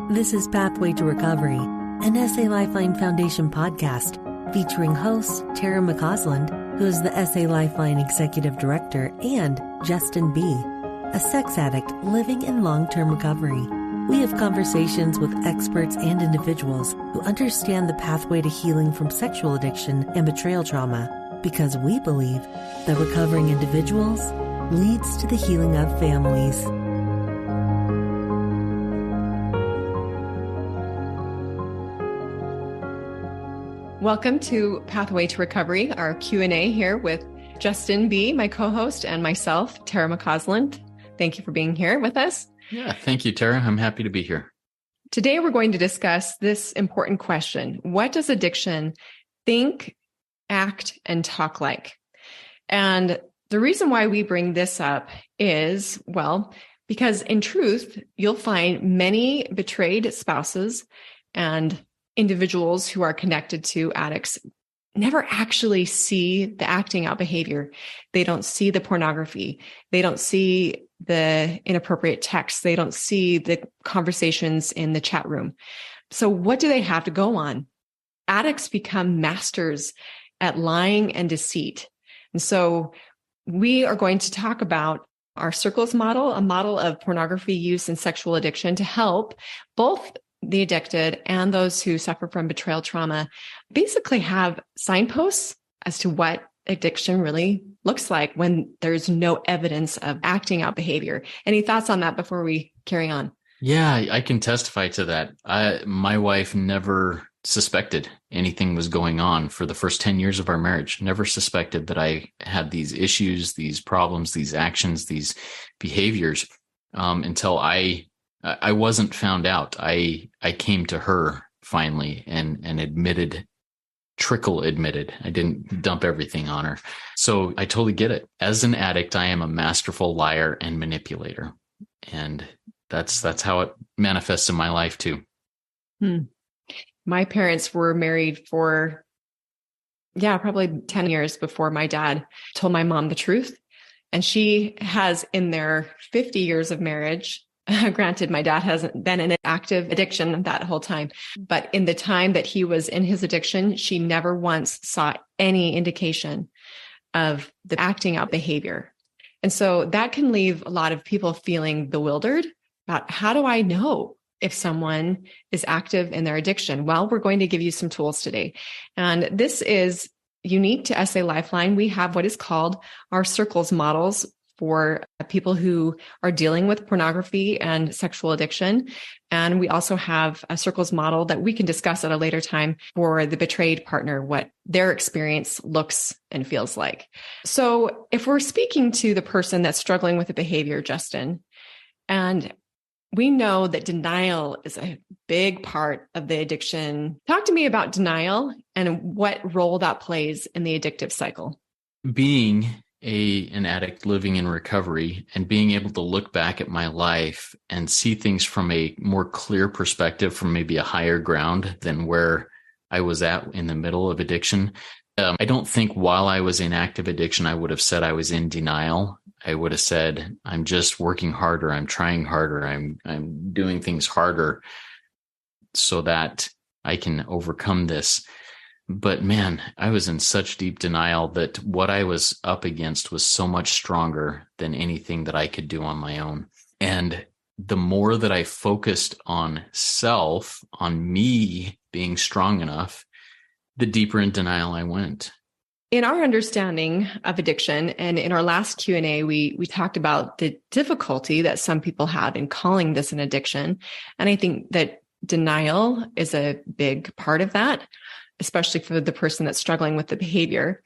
This is Pathway to Recovery, an SA Lifeline Foundation podcast featuring host Tara McCausland, who is the SA Lifeline Executive Director, and Justin B., a sex addict living in long-term recovery. We have conversations with experts and individuals who understand the pathway to healing from sexual addiction and betrayal trauma, because we believe that recovering individuals leads to the healing of families. Welcome to Pathway to Recovery, our Q&A here with Justin B., my co-host, and myself, Tara McCausland. Thank you for being here with us. Yeah, thank you, Tara. I'm happy to be here. Today, we're going to discuss this important question. What does addiction think, act, and talk like? And the reason why we bring this up is, well, because in truth, you'll find many betrayed spouses and individuals who are connected to addicts never actually see the acting out behavior. They don't see the pornography. They don't see the inappropriate texts. They don't see the conversations in the chat room. So what do they have to go on? Addicts become masters at lying and deceit. And so we are going to talk about our circles model, a model of pornography use and sexual addiction to help both the addicted and those who suffer from betrayal trauma basically have signposts as to what addiction really looks like when there's no evidence of acting out behavior. Any thoughts on that before we carry on? Yeah, I can testify to that. My wife never suspected anything was going on for the first 10 years of our marriage, never suspected that I had these issues, these problems, these actions, these behaviors until I wasn't found out. I came to her finally and admitted. I didn't dump everything on her. So I totally get it. As an addict, I am a masterful liar and manipulator. And that's how it manifests in my life too. My parents were married for, probably 10 years before my dad told my mom the truth. And she has, in their 50 years of marriage, granted, my dad hasn't been in an active addiction that whole time, but in the time that he was in his addiction, she never once saw any indication of the acting out behavior. And so that can leave a lot of people feeling bewildered about, how do I know if someone is active in their addiction? Well, we're going to give you some tools today. And this is unique to SA Lifeline. We have what is called our circles models for people who are dealing with pornography and sexual addiction. And we also have a circles model that we can discuss at a later time for the betrayed partner, what their experience looks and feels like. So if we're speaking to the person that's struggling with the behavior, Justin, and we know that denial is a big part of the addiction. Talk to me about denial and what role that plays in the addictive cycle. Being an addict living in recovery and being able to look back at my life and see things from a more clear perspective, from maybe a higher ground than where I was at in the middle of addiction. I don't think while I was in active addiction, I would have said I was in denial. I would have said, I'm just working harder. I'm trying harder. I'm doing things harder so that I can overcome this. But man, I was in such deep denial that what I was up against was so much stronger than anything that I could do on my own. And the more that I focused on self, on me being strong enough, the deeper in denial I went. In our understanding of addiction, and in our last Q&A, we talked about the difficulty that some people have in calling this an addiction. And I think that denial is a big part of that, especially for the person that's struggling with the behavior.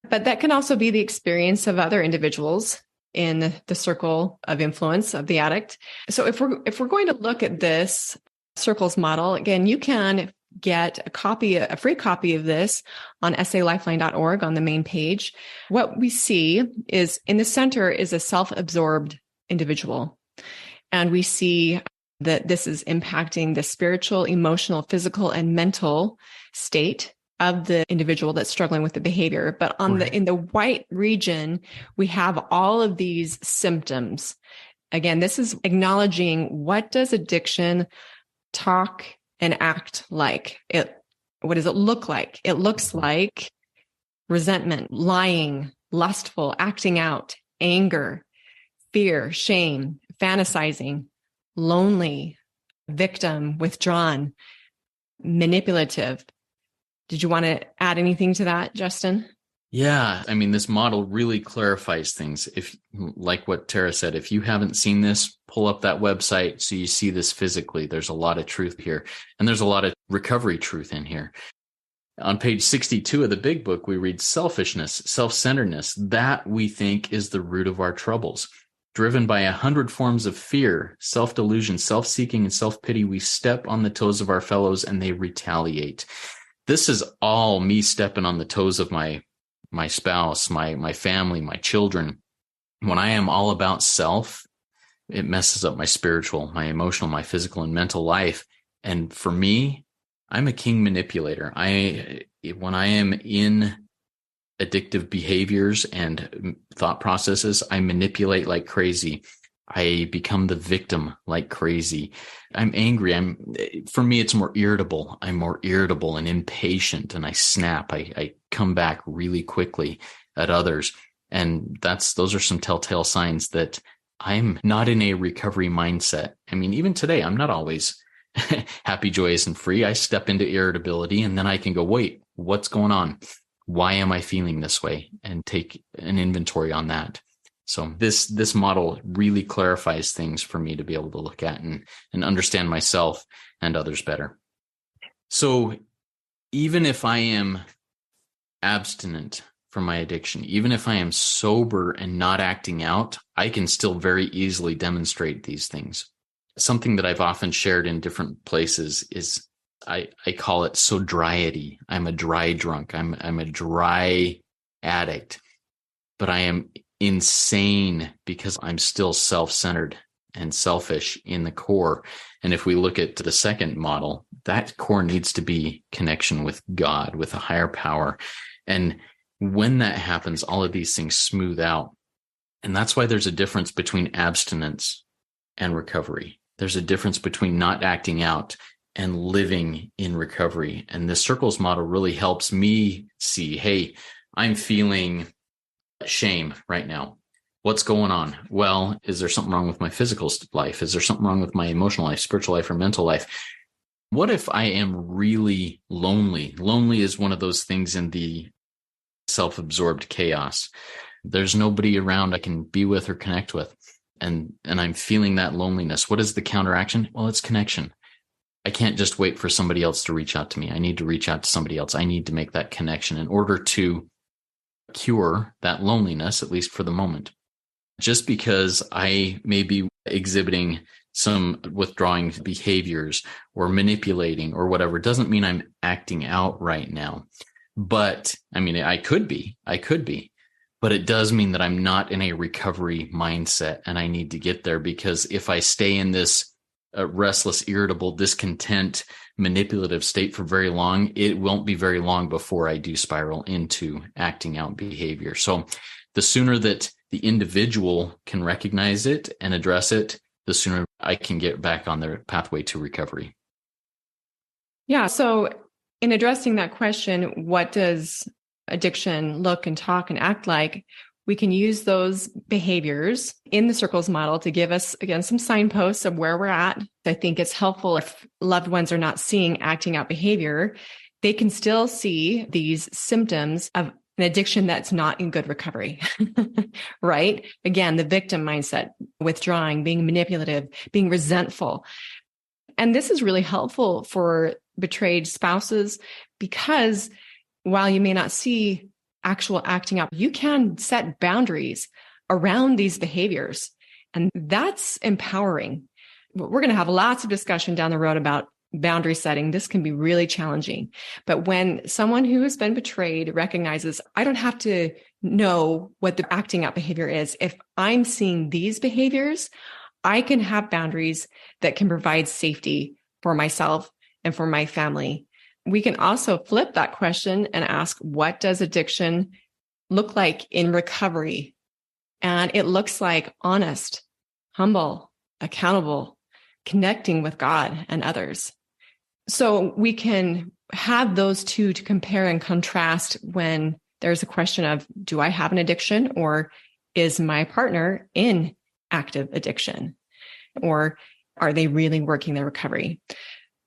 But that can also be the experience of other individuals in the circle of influence of the addict. So if we're going to look at this circles model, again, you can get a free copy of this on salifeline.org on the main page. What we see is in the center is a self-absorbed individual. And we see that this is impacting the spiritual, emotional, physical, and mental state of the individual that's struggling with the behavior. But in the white region, we have all of these symptoms. Again, this is acknowledging, what does addiction talk and act like? What does it look like? It looks like resentment, lying, lustful, acting out, anger, fear, shame, fantasizing, lonely, victim, withdrawn, manipulative. Did you want to add anything to that, Justin? Yeah. I mean, this model really clarifies things. If, like what Tara said, if you haven't seen this, pull up that website so you see this physically. There's a lot of truth here, and there's a lot of recovery truth in here. On page 62 of the big book, we read selfishness, self-centeredness. That we think is the root of our troubles. Driven by 100 forms of fear, self-delusion, self-seeking, and self-pity, we step on the toes of our fellows and they retaliate. This is all me stepping on the toes of my spouse, my family, my children. When I am all about self, it messes up my spiritual, my emotional, my physical, and mental life. And for me, I'm a king manipulator. When I am in addictive behaviors and thought processes, I manipulate like crazy. I become the victim like crazy. I'm angry. For me, it's more irritable. I'm more irritable and impatient, and I snap. I come back really quickly at others. And those are some telltale signs that I'm not in a recovery mindset. I mean, even today, I'm not always happy, joyous, and free. I step into irritability, and then I can go, wait, what's going on? Why am I feeling this way? And take an inventory on that. So this model really clarifies things for me to be able to look at and understand myself and others better. So even if I am abstinent from my addiction, even if I am sober and not acting out, I can still very easily demonstrate these things. Something that I've often shared in different places is I call it sobriety. I'm a dry drunk. I'm a dry addict, but I am insane because I'm still self-centered and selfish in the core. And if we look at the second model, that core needs to be connection with God, with a higher power. And when that happens, all of these things smooth out. And that's why there's a difference between abstinence and recovery. There's a difference between not acting out and living in recovery. And the circles model really helps me see, hey, I'm feeling shame right now. What's going on? Well, is there something wrong with my physical life? Is there something wrong with my emotional life, spiritual life, or mental life? What if I am really lonely? Lonely is one of those things in the self-absorbed chaos. There's nobody around I can be with or connect with. And I'm feeling that loneliness. What is the counteraction? Well, it's connection. I can't just wait for somebody else to reach out to me. I need to reach out to somebody else. I need to make that connection in order to cure that loneliness, at least for the moment. Just because I may be exhibiting some withdrawing behaviors or manipulating or whatever doesn't mean I'm acting out right now. But I mean, I could be, but it does mean that I'm not in a recovery mindset, and I need to get there, because if I stay in this restless, irritable, discontent, manipulative state for very long, it won't be very long before I do spiral into acting out behavior. So the sooner that the individual can recognize it and address it, the sooner I can get back on their pathway to recovery. Yeah. So in addressing that question, what does addiction look and talk and act like? We can use those behaviors in the circles model to give us, again, some signposts of where we're at. I think it's helpful if loved ones are not seeing acting out behavior, they can still see these symptoms of an addiction that's not in good recovery, right? Again, the victim mindset, withdrawing, being manipulative, being resentful. And this is really helpful for betrayed spouses, because while you may not see actual acting out, you can set boundaries around these behaviors. And that's empowering. We're going to have lots of discussion down the road about boundary setting. This can be really challenging. But when someone who has been betrayed recognizes, I don't have to know what the acting out behavior is. If I'm seeing these behaviors, I can have boundaries that can provide safety for myself and for my family. We can also flip that question and ask, what does addiction look like in recovery? And it looks like honest, humble, accountable, connecting with God and others. So we can have those two to compare and contrast when there's a question of, do I have an addiction, or is my partner in active addiction, or are they really working their recovery?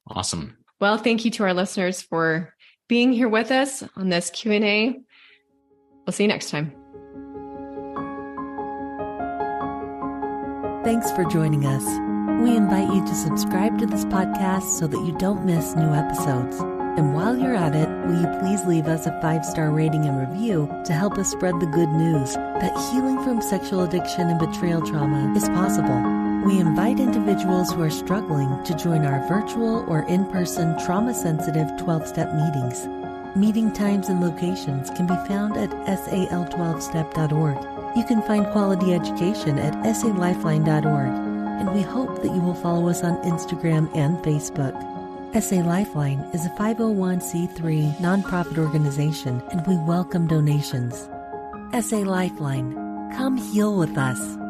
Awesome. Well, thank you to our listeners for being here with us on this Q&A. We'll see you next time. Thanks for joining us. We invite you to subscribe to this podcast so that you don't miss new episodes. And while you're at it, will you please leave us a 5-star rating and review to help us spread the good news that healing from sexual addiction and betrayal trauma is possible. We invite individuals who are struggling to join our virtual or in-person trauma-sensitive 12-step meetings. Meeting times and locations can be found at sal12step.org. You can find quality education at salifeline.org. And we hope that you will follow us on Instagram and Facebook. SA Lifeline is a 501c3 nonprofit organization, and we welcome donations. SA Lifeline, come heal with us.